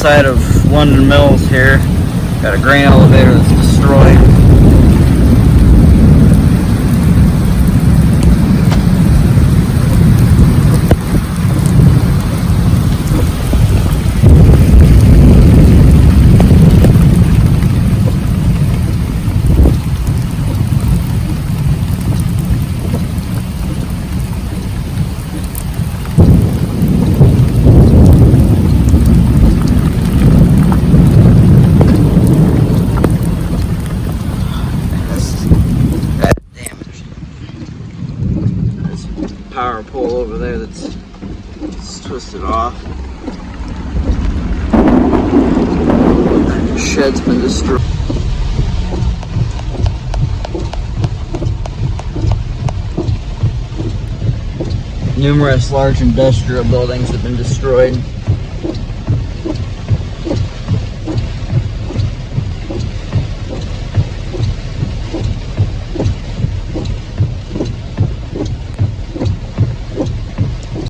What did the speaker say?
outside of London Mills here. Got a grain elevator that's destroyed. Power pole over there that's twisted off. The shed's been destroyed. Numerous large industrial buildings have been destroyed.